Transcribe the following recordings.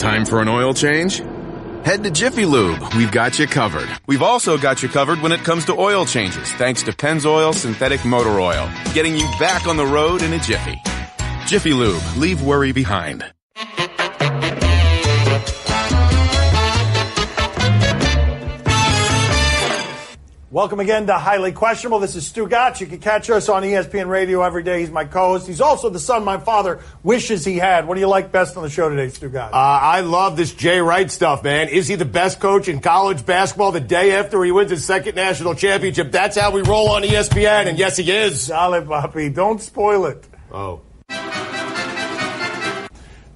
Time for an oil change? Head to Jiffy Lube. We've got you covered. We've also got you covered when it comes to oil changes, thanks to Pennzoil Synthetic Motor Oil, getting you back on the road in a jiffy. Jiffy Lube. Leave worry behind. Welcome again to Highly Questionable. This is Stugotz. You can catch us on ESPN Radio every day. He's my co-host. He's also the son my father wishes he had. What do you like best on the show today, Stugotz? I love this Jay Wright stuff, man. Is he the best coach in college basketball the day after he wins his second national championship? That's how we roll on ESPN, and yes, he is. Solid, Papi. Don't spoil it. Oh.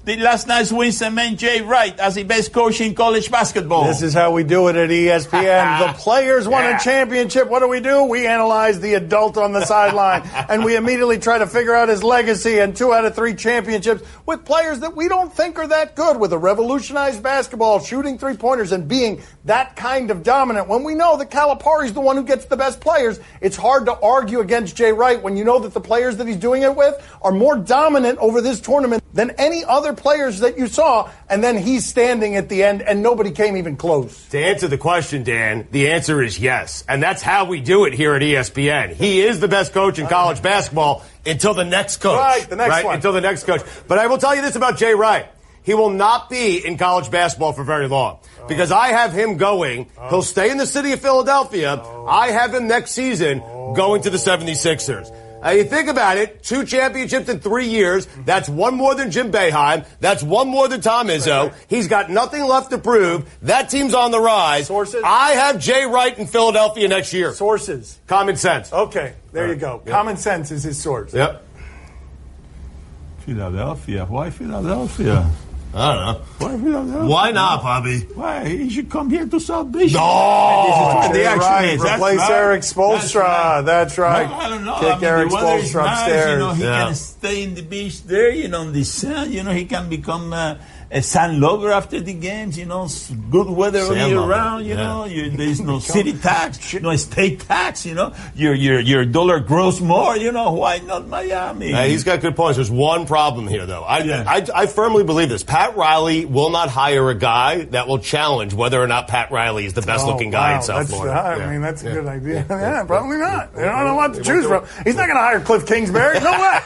The last night's win cement Jay Wright as the best coach in college basketball. This is how we do it at ESPN. The players won a championship. What do? We analyze the adult on the sideline, and we immediately try to figure out his legacy and 2 out of 3 championships with players that we don't think are that good, with a revolutionized basketball, shooting three-pointers, and being that kind of dominant. When we know that Calipari's the one who gets the best players, it's hard to argue against Jay Wright when you know that the players that he's doing it with are more dominant over this tournament than any other players that you saw, and then he's standing at the end and nobody came even close. To answer the question, Dan, the answer is yes. And that's how we do it here at ESPN. He is the best coach in college basketball until the next coach. Right, the next one. Until the next coach. But I will tell you this about Jay Wright. He will not be in college basketball for very long. Because I have him going. He'll stay in the city of Philadelphia. I have him next season going to the 76ers. You think about it, 2 championships in 3 years. That's 1 more than Jim Boeheim. That's 1 more than Tom Izzo. He's got nothing left to prove. That team's on the rise. Sources? I have Jay Wright in Philadelphia next year. Sources? Common sense. Okay, there you go. Yep. Common sense is his source. Yep. Philadelphia? Why Philadelphia? I don't know. Why Philadelphia? Why not, Bobby? Why? He should come here to South Beach. No! Jay Wright, replace Eric Spoelstra. That's right. No, I don't know. Kick Eric the weather is Spoelstra nice, upstairs. he can stay in the beach there, in the sun. He can become a sand lover after the games, good weather all year round, there's no city tax, no state tax, your dollar grows more, why not Miami? He's got good points. There's one problem here, though. I firmly believe this. Pat Riley will not hire a guy that will challenge whether or not Pat Riley is the best-looking guy in South Florida. I mean, that's a good idea. Yeah, probably not. They don't know what to choose from. He's not going to hire Cliff Kingsbury. No way.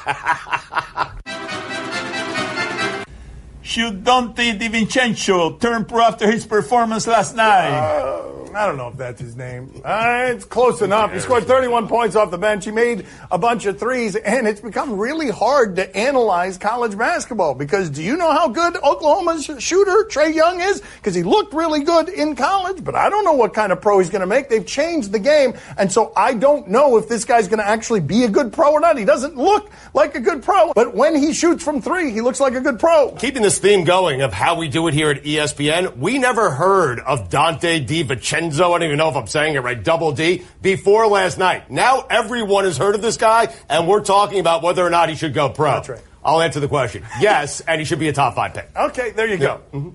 Should Dante DiVincenzo turn pro after his performance last night? I don't know if that's his name. It's close enough. He scored 31 points off the bench. He made a bunch of threes, and it's become really hard to analyze college basketball because do you know how good Oklahoma's shooter, Trae Young, is? Because he looked really good in college, but I don't know what kind of pro he's going to make. They've changed the game, and so I don't know if this guy's going to actually be a good pro or not. He doesn't look like a good pro, but when he shoots from 3, he looks like a good pro. Keeping this theme going of how we do it here at ESPN, we never heard of Dante DiVincenzo. I don't even know if I'm saying it right, double D, before last night. Now everyone has heard of this guy, and we're talking about whether or not he should go pro. That's right. I'll answer the question. Yes, and he should be a top 5 pick. Okay, there you go. Mm-hmm.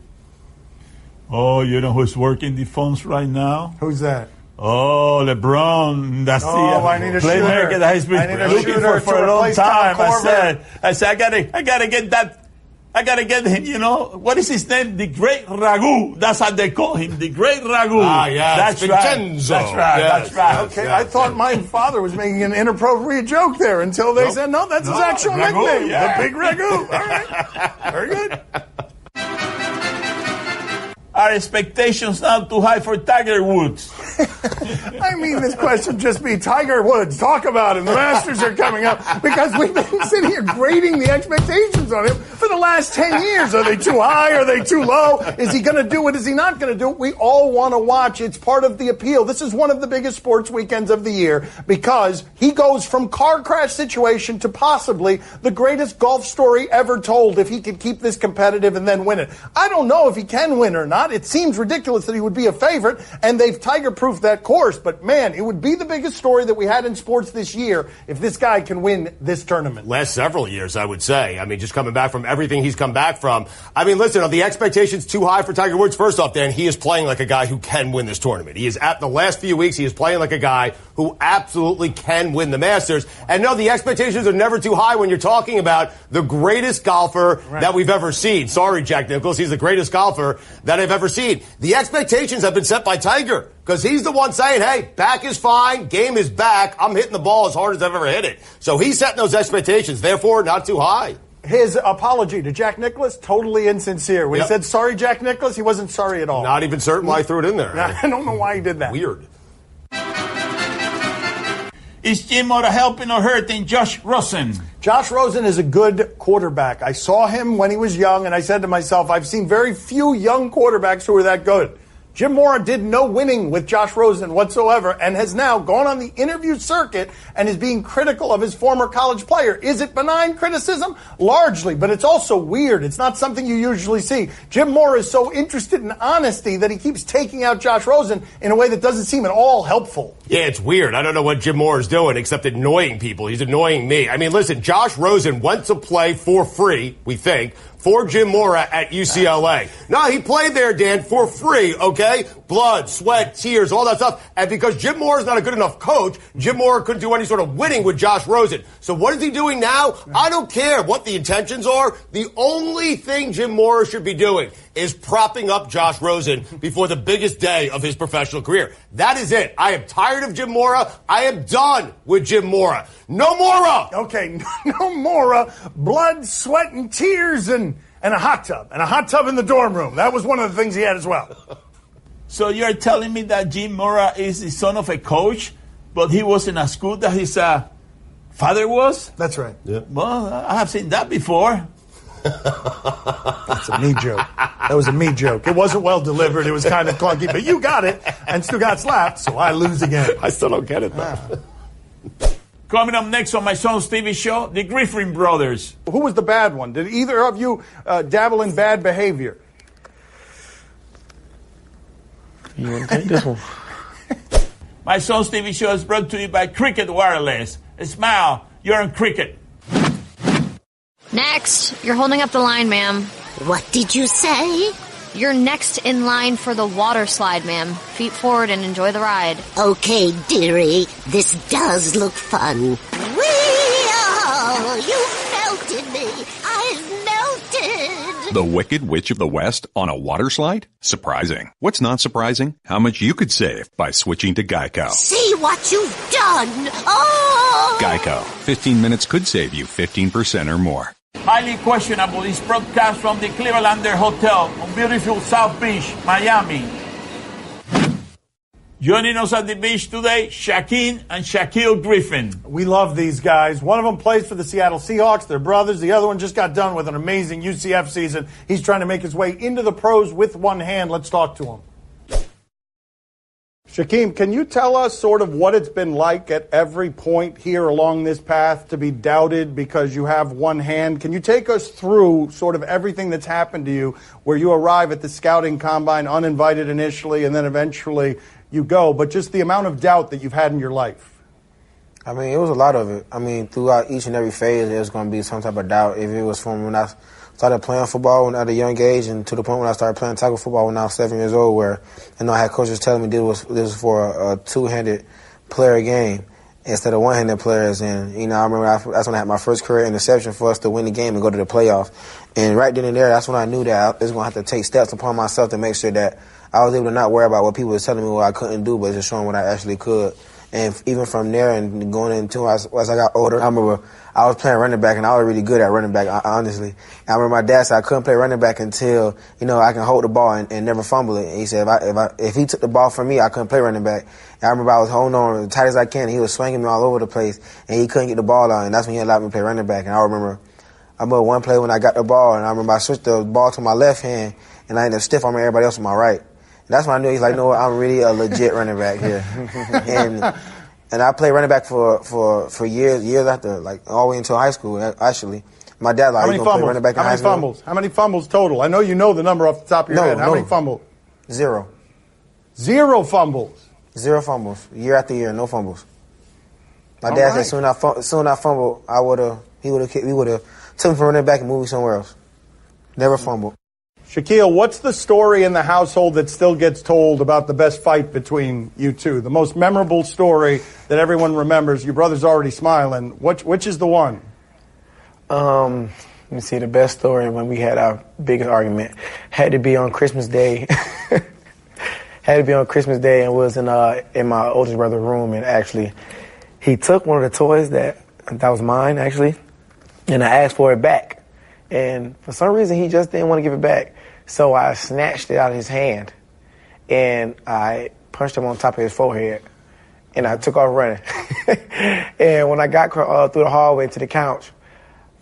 Oh, you know who's working the phones right now? Who's that? Oh, LeBron. That's I need a playmaker shooter. that he's been looking for a long time. I said, I gotta get that. I gotta get him, what is his name? The Great Ragu. That's how they call him, the Great Ragu. Yeah, that's Vincenzo. Right. That's right. Okay, I thought my father was making an inappropriate joke there until they said, no, that's his actual Ragu, nickname, the Big Ragu. All right, very good. Are expectations now too high for Tiger Woods? I mean, this question just be Tiger Woods. Talk about him. The Masters are coming up because we've been sitting here grading the expectations on him for the last 10 years. Are they too high? Are they too low? Is he going to do it? Is he not going to do it? We all want to watch. It's part of the appeal. This is one of the biggest sports weekends of the year because he goes from car crash situation to possibly the greatest golf story ever told if he could keep this competitive and then win it. I don't know if he can win or not. It seems ridiculous that he would be a favorite, and they've Tiger-proofed that course. But, man, it would be the biggest story that we had in sports this year if this guy can win this tournament. Last several years, I would say. I mean, just coming back from everything he's come back from. I mean, listen, are the expectations too high for Tiger Woods? First off, Dan, he is playing like a guy who can win this tournament. He is at the last few weeks, he is playing like a guy who absolutely can win the Masters. And no, the expectations are never too high when you're talking about the greatest golfer that we've ever seen. Sorry, Jack Nicklaus, he's the greatest golfer that I've ever seen. The expectations have been set by Tiger because he's the one saying, hey, back is fine, game is back, I'm hitting the ball as hard as I've ever hit it. So he's setting those expectations, therefore not too high. His apology to Jack Nicklaus, totally insincere. When he said sorry, Jack Nicklaus, he wasn't sorry at all. Not even certain why he threw it in there. I don't know why he did that. Weird. Is Jim Mora helping or hurting Josh Rosen? Josh Rosen is a good quarterback. I saw him when he was young, and I said to myself, I've seen very few young quarterbacks who are that good. Jim Mora did no winning with Josh Rosen whatsoever and has now gone on the interview circuit and is being critical of his former college player. Is it benign criticism? Largely, but it's also weird. It's not something you usually see. Jim Mora is so interested in honesty that he keeps taking out Josh Rosen in a way that doesn't seem at all helpful. Yeah, it's weird. I don't know what Jim Mora is doing except annoying people. He's annoying me. I mean, listen, Josh Rosen went to play for free, we think, for Jim Mora at UCLA. No, he played there, Dan, for free, okay? Blood, sweat, tears, all that stuff. And because Jim Mora is not a good enough coach, Jim Mora couldn't do any sort of winning with Josh Rosen. So what is he doing now? I don't care what the intentions are. The only thing Jim Mora should be doing is propping up Josh Rosen before the biggest day of his professional career. That is it. I am tired of Jim Mora. I am done with Jim Mora. No Mora! Okay, no Mora. Blood, sweat, and tears, and a hot tub. And a hot tub in the dorm room. That was one of the things he had as well. So you're telling me that Jim Mora is the son of a coach, but he wasn't as good as his father was? That's right. Yeah. Well, I have seen that before. That's a me joke. That was a me joke. It wasn't well delivered. It was kind of clunky, but you got it. And Stugotz laughed, so I lose again. I still don't get it, though. Coming up next on my son's TV show, the Griffin brothers. Who was the bad one? Did either of you dabble in bad behavior? You want to take this one? My son's TV show is brought to you by Cricket Wireless. Smile, you're on Cricket. Next, you're holding up the line, ma'am. What did you say? You're next in line for the water slide, ma'am. Feet forward and enjoy the ride. Okay, dearie, this does look fun. Whee! You melted me. I've melted. The Wicked Witch of the West on a water slide? Surprising. What's not surprising? How much you could save by switching to Geico. See what you've done. Oh! Geico. 15 minutes could save you 15% or more. Highly questionable is broadcast from the Clevelander Hotel on beautiful South Beach, Miami. Joining us at the beach today, Shaquille and Shaquille Griffin. We love these guys. One of them plays for the Seattle Seahawks. They're brothers. The other one just got done with an amazing UCF season. He's trying to make his way into the pros with one hand. Let's talk to him. Shaquille, can you tell us sort of what it's been like at every point here along this path to be doubted because you have one hand? Can you take us through sort of everything that's happened to you where you arrive at the scouting combine uninvited initially and then eventually you go, but just the amount of doubt that you've had in your life? I mean, it was a lot of it. I mean, throughout each and every phase, there was going to be some type of doubt. If it was from when I started playing football at a young age and to the point when I started playing tackle football when I was 7 years old, where I had coaches telling me this was for a two-handed player game instead of one-handed players. And, I remember that's when I had my first career interception for us to win the game and go to the playoff. And right then and there, that's when I knew that I was going to have to take steps upon myself to make sure that I was able to not worry about what people were telling me what I couldn't do, but just showing what I actually could. And even from there and going into as I got older, I remember I was playing running back and I was really good at running back, honestly. And I remember my dad said I couldn't play running back until, I can hold the ball and never fumble it. And he said if he took the ball from me, I couldn't play running back. And I remember I was holding on as tight as I can and he was swinging me all over the place and he couldn't get the ball out. And that's when he allowed me to play running back. And I remember one play when I got the ball and I remember I switched the ball to my left hand and I ended up stiff arming everybody else with my right. That's when I knew he's like, no, I'm really a legit running back here. And I played running back for years after, like all the way until high school, actually. My dad, like, you gonna play running back in high school? How many fumbles total? I know you know the number off the top of your head. How many fumbles? 0. 0 fumbles? 0 fumbles. Year after year, no fumbles. My dad said soon I fumbled, he would have took me from running back and moved me somewhere else. Never fumbled. Shaquille, what's the story in the household that still gets told about the best fight between you two? The most memorable story that everyone remembers. Your brother's already smiling. Which is the one? Let me see. The best story when we had our biggest argument had to be on Christmas Day. Had to be on Christmas Day, and was in my oldest brother's room, and actually he took one of the toys that was mine actually, and I asked for it back, and for some reason he just didn't want to give it back. So I snatched it out of his hand, and I punched him on top of his forehead, and I took off running. And when I got through the hallway to the couch,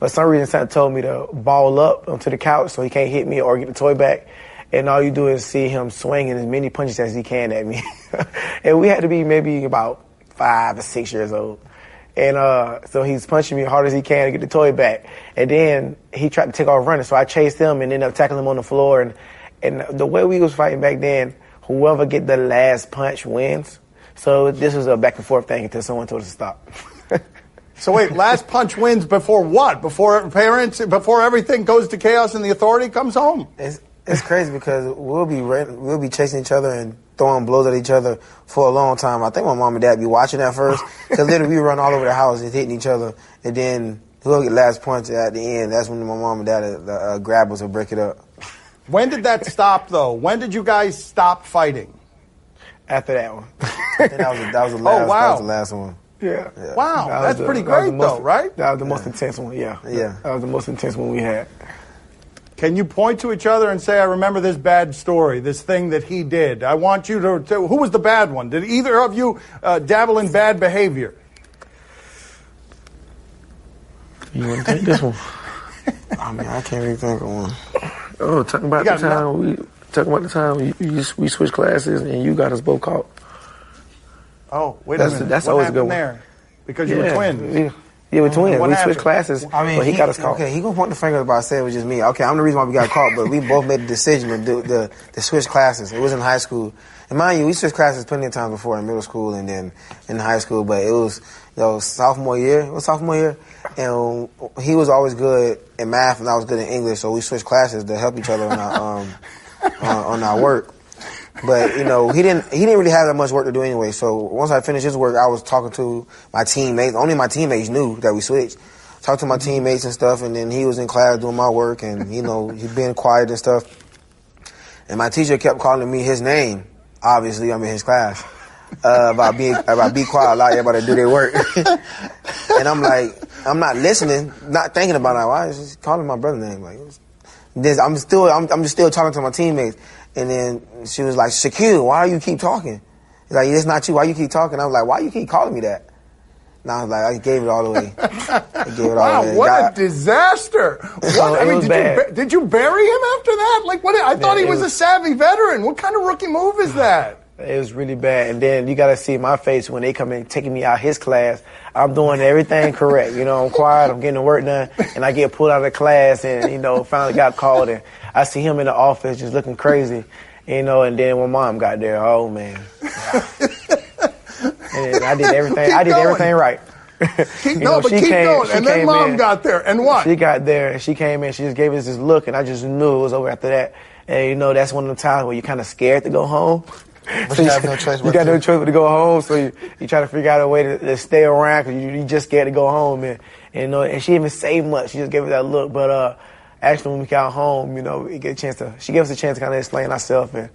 for some reason Santa told me to ball up onto the couch so he can't hit me or get the toy back. And all you do is see him swinging as many punches as he can at me. And we had to be maybe about 5 or 6 years old. And so he's punching me as hard as he can to get the toy back. And then he tried to take off running, so I chased him and ended up tackling him on the floor. And the way we was fighting back then, whoever get the last punch wins. So this was a back and forth thing until someone told us to stop. So wait, last punch wins before what? Before parents, before everything goes to chaos and the authority comes home? It's crazy because we'll be chasing each other and throwing blows at each other for a long time. I think my mom and dad be watching at first because literally we run all over the house just hitting each other, and then whoever get last punch at the end, that's when my mom and dad grab us and break it up. When did that stop though? When did you guys stop fighting? After that one. I think that was the last. Oh wow, that was the last one. Yeah. Wow, that's pretty great though, right? That was the most intense one. Yeah. That was the most intense one we had. Can you point to each other and say, I remember this bad story, this thing that he did? I want you to who was the bad one? Did either of you dabble in bad behavior? You want to take this one? I mean, I can't really think of one. Oh, talking about the time we switched classes and you got us both caught. Oh, wait a minute. That's what always a good one. There? Because you were twins. Yeah, we're twins. What we happened? switched classes, but he got us caught. Okay, he gonna point the finger about saying it was just me. Okay, I'm the reason why we got caught, but we both made the decision to switch classes. It was in high school. And mind you, we switched classes plenty of times before in middle school and then in high school, but it was sophomore year. It was sophomore year, and he was always good in math and I was good in English, so we switched classes to help each other on our work. But, he didn't really have that much work to do anyway. So once I finished his work, I was talking to my teammates. Only my teammates knew that we switched. Talked to my teammates and stuff, and then he was in class doing my work, and, he being quiet and stuff. And my teacher kept calling me his name. Obviously, I'm in his class. About be quiet, allow everybody to do their work. And I'm like, I'm not listening, not thinking about it. Why is he calling my brother's name? Like, I'm just still talking to my teammates. And then she was like, Shaquille, why do you keep talking? He's like, it's not you. Why you keep talking? I was like, why you keep calling me that? And I was like, I gave it all away. Wow, what a disaster. Did you bury him after that? Like, what? I thought he was a savvy veteran. What kind of rookie move is that? It was really bad. And then you got to see my face when they come in taking me out his class. I'm doing everything correct. I'm quiet. I'm getting the work done. And I get pulled out of the class and, finally got called. And I see him in the office just looking crazy, and then when mom got there, oh, man. And I did everything. Everything right. Keep going. And then mom got there. And what? She got there and she came in. She just gave us this look, and I just knew it was over after that. And, that's one of the times where you're kind of scared to go home. But you have no choice. You got no choice but to go home, so you try to figure out a way to stay around because you just scared to go home. And she didn't even say much. She just gave us that look. But actually, when we got home, she gave us a chance to kind of explain ourselves. And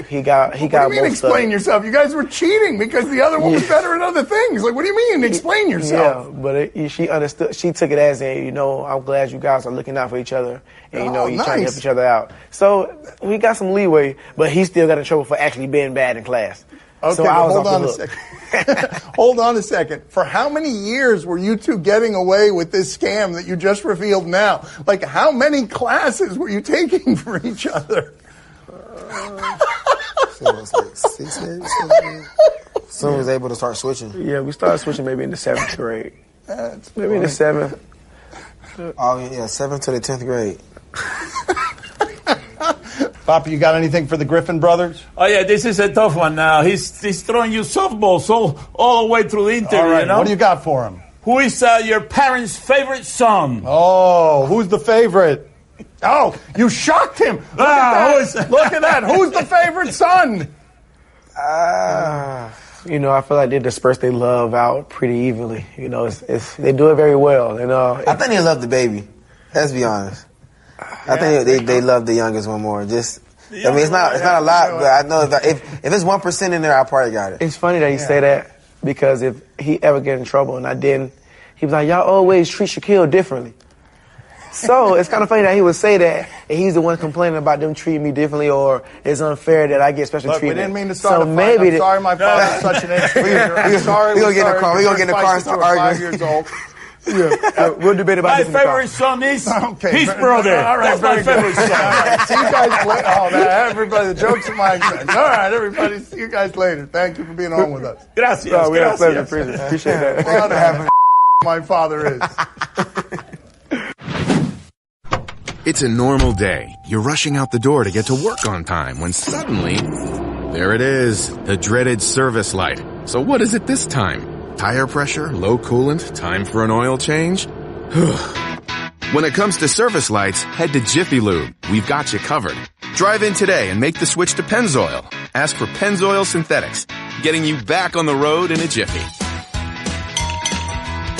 he got. What do you mean explain yourself? You guys were cheating because the other one was better at other things. Like, what do you mean explain yourself? Yeah, but she understood. She took it as I'm glad you guys are looking out for each other, and you're trying to help each other out. So we got some leeway, but he still got in trouble for actually being bad in class. Okay, so I was hold on a second. Hold on a second. For how many years were you two getting away with this scam that you just revealed now? Like, how many classes were you taking for each other? So it was like 6 maybe. Soon was able to start switching. Yeah, we started switching maybe in the 7th grade. Maybe in the 7th. Oh yeah, 7th to the 10th grade. Papi, you got anything for the Griffin brothers? Oh yeah, this is a tough one now. He's throwing you softballs all the way through the interview. All right, what do you got for him? Who is your parents' favorite son? Oh, who's the favorite? Oh, you shocked him. Look at that. Look at that. Who's the favorite son? You know, I feel like they disperse their love out pretty evenly. You know, they do it very well. You know, I think they love the baby. Let's be honest. I think they love the youngest one more. It's not a lot, but I know if it's 1% in there, I probably got it. It's funny that you say that because if he ever get in trouble and I didn't, he was like, y'all always treat Shaquille differently. So it's kind of funny that he would say that, and he's the one complaining about them treating me differently, or it's unfair that I get special treatment. We didn't mean to start a fight. I'm sorry my father's such an idiot. I'm sorry. We're going to get in the car and start arguing. 5 years old. We'll debate about this in the car. My favorite son is his brother. All right, that's my favorite son. All right, see you guys later. Oh, man, everybody, the joke's of mine. All right, everybody, see you guys later. Thank you for being on with us. Gracias. We had a pleasure. Appreciate that. What a my father is. It's a normal day. You're rushing out the door to get to work on time when suddenly, there it is, the dreaded service light. So what is it this time? Tire pressure, low coolant, time for an oil change? When it comes to service lights, head to Jiffy Lube. We've got you covered. Drive in today and make the switch to Pennzoil. Ask for Pennzoil Synthetics, getting you back on the road in a jiffy.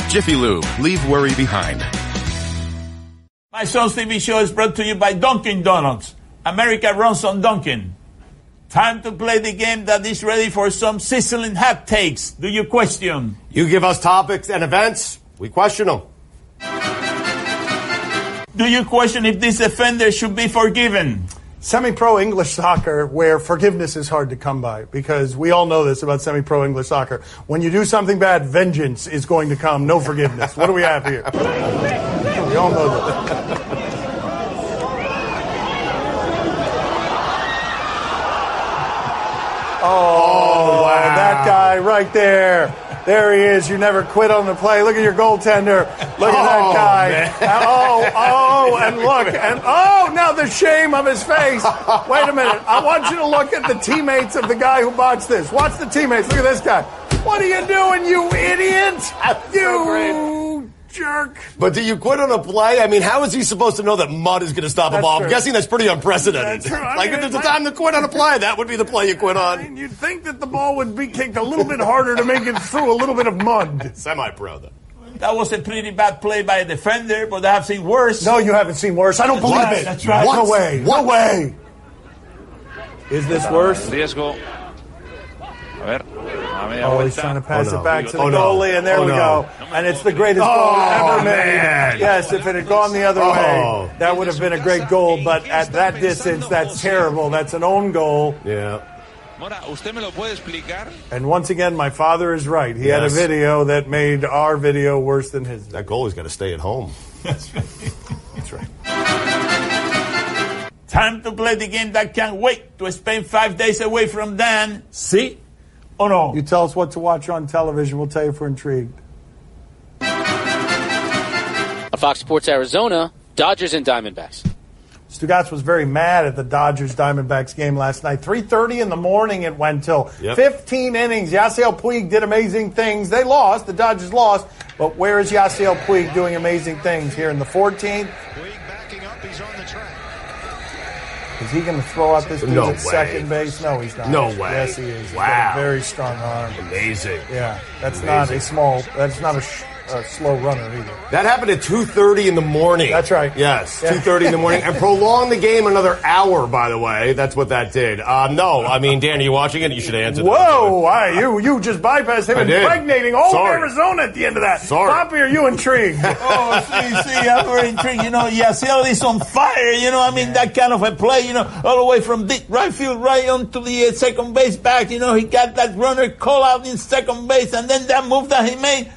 Jiffy Lube, leave worry behind. My son's TV show is brought to you by Dunkin' Donuts. America runs on Dunkin'. Time to play the game that is ready for some sizzling hot takes. Do you question? You give us topics and events, we question them. Do you question if this offender should be forgiven? Semi-pro English soccer, where forgiveness is hard to come by, because we all know this about semi-pro English soccer. When you do something bad, vengeance is going to come, no forgiveness. What do we have here? We all know this. Oh, wow. That guy right there. There he is. You never quit on the play. Look at your goaltender. Look at that guy. And look. And now the shame of his face. Wait a minute. I want you to look at the teammates of the guy who botched this. Watch the teammates. Look at this guy. What are you doing, you idiot? You jerk. But do you quit on a play? I mean, how is he supposed to know that mud is going to stop a ball? True. I'm guessing that's pretty unprecedented. That's true. If there's a time to quit on a play, that would be the play you quit on. I mean, you'd think that the ball would be kicked a little bit harder to make it through a little bit of mud. Semi-pro, though. That was a pretty bad play by a defender, but I have seen worse. No, you haven't seen worse. I don't believe it. That's right. No way. No way. Is this worse? Riesgo. A ver. He's trying to pass it back to the goalie, and there we go. And it's the greatest goal ever made. Yes, if it had gone the other way, that would have been a great goal. But at that distance, that's terrible. That's an own goal. Yeah. Mora, ¿usted me lo puede explicar? And once again, my father is right. He had a video that made our video worse than his. That goalie's got to stay at home. That's right. That's right. Time to play the game that can't wait to spend 5 days away from Dan. See? Oh, no. You tell us what to watch on television. We'll tell you if we're intrigued. On Fox Sports Arizona, Dodgers and Diamondbacks. Stugotz was very mad at the Dodgers-Diamondbacks game last night. 3:30 in the morning it went till 15 innings. Yasiel Puig did amazing things. They lost. The Dodgers lost. But where is Yasiel Puig doing amazing things? Here in the 14th? Puig backing up. He's on the track. Is he going to throw out this dude at second base? No, he's not. No way. Yes, he is. He's wow. got a very strong arm. Amazing. Yeah, that's not a slow runner either. That happened at 2:30 in the morning. That's right. Yes, 2:30 in the morning. And prolonged the game another hour, by the way. That's what that did. No, I mean, Dan, are you watching it? You should answer. Whoa, you just bypassed him, impregnating all of Arizona at the end of that. Sorry. Papi, are you intrigued? See, I'm very intrigued. Yasiel is on fire. That kind of a play, all the way from deep right field right onto the second base back. He got that runner call out in second base, and then that move that he made.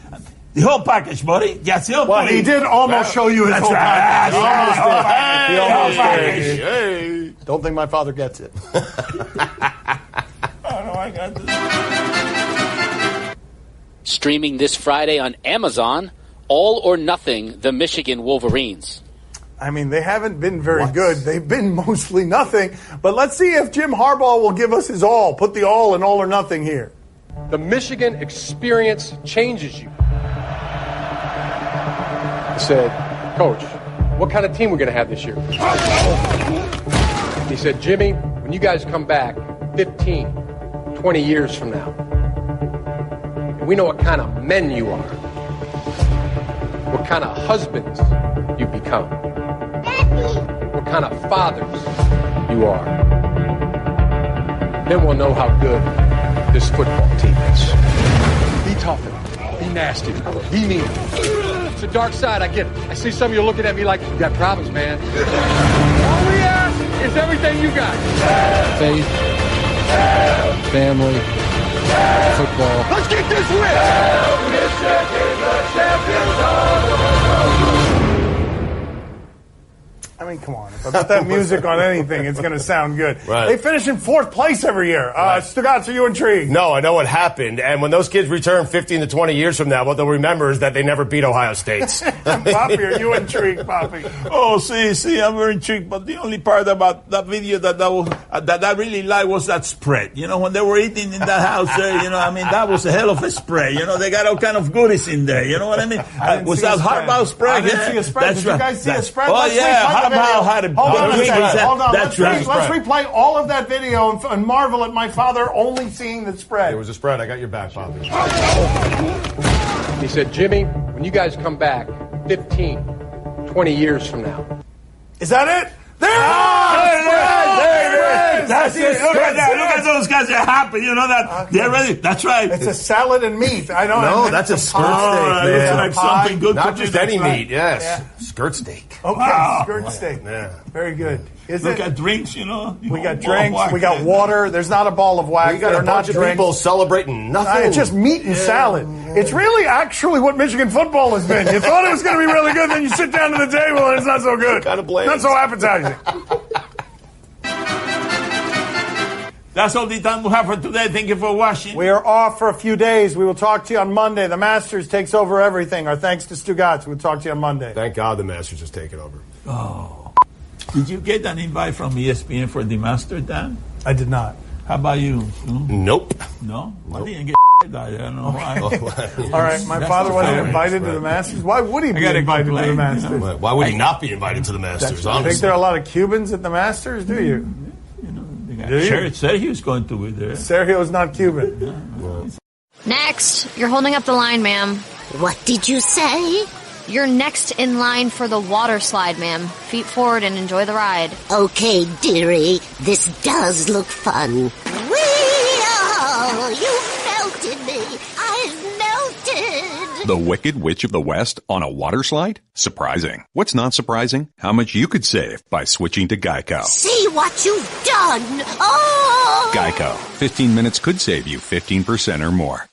The whole package, buddy. Yasiel Puig. Well, he did almost show you his whole package. He almost did. Hey. Don't think my father gets it. I got this. Streaming this Friday on Amazon, All or Nothing, the Michigan Wolverines. I mean, they haven't been very good. They've been mostly nothing. But let's see if Jim Harbaugh will give us his all. Put the all in All or Nothing here. The Michigan experience changes you. He said, Coach, what kind of team we're going to have this year. He said, Jimmy, when you guys come back 15, 20 years from now, and we know what kind of men you are, what kind of husbands you become, what kind of fathers you are, then we'll know how good this football team is. Be tougher. Be nasty. Be mean. It's the dark side, I get it. I see some of you looking at me like, you got problems, man. All we ask is everything you got. Faith, family, football. Let's get this win! I mean, come on. If I put that music on anything, it's going to sound good. Right. They finish in 4th place every year. Stugotz, are you intrigued? No, I know what happened. And when those kids return 15 to 20 years from now, what they'll remember is that they never beat Ohio State. Papi, are you intrigued, Papi? Oh, see, I'm very intrigued. But the only part about that video that I really liked was that spread. You know, when they were eating in that house there, you know, I mean, that was a hell of a spread. You know, they got all kind of goodies in there. You know what I mean? Was that Harbaugh spread? I didn't see a spread. Did you guys see a spread? Oh, yeah. Harbaugh had a Hold on. That's right. Let's replay all of that video and marvel at my father only seeing the spread. It was a spread. I got your back, Bobby. He said, Jimmy, when you guys come back 15, 20 years from now. Is that it? There it is! That's it. Look at those guys. They're happy. You know that. They're ready. That's right. It's a salad and meat. I know. No, that's a skirt steak, man. Looks like something good. Not just any meat, yes. Yeah. Skirt steak. Okay, skirt steak. Yeah. Very good. Look at drinks, you know. We got drinks. We got water. There's not a ball of wax. We got a bunch of people celebrating nothing. It's just meat and salad. It's really actually what Michigan football has been. You thought it was going to be really good, then you sit down to the table and it's not so good. Kind of bland. Not so appetizing. That's all the time we have for today. Thank you for watching. We are off for a few days. We will talk to you on Monday. The Masters takes over everything. Our thanks to Stugotz. We'll talk to you on Monday. Thank God the Masters has taken over. Oh. Did you get an invite from ESPN for the Masters, Dan? I did not. How about you? Nope. No? I didn't get I don't know why. All right, my father wasn't invited to the Masters. Why would he be invited to the Masters? You know? Why would he not be invited to the Masters? I think there are a lot of Cubans at the Masters, do you? Sergio's going to be there. Sergio's not Cuban. Yeah. Next, you're holding up the line, ma'am. What did you say? You're next in line for the water slide, ma'am. Feet forward and enjoy the ride. Okay, dearie. This does look fun. You melted me. I've melted. The Wicked Witch of the West on a water slide? Surprising. What's not surprising? How much you could save by switching to Geico. See what you've done. Oh! Geico. 15 minutes could save you 15% or more.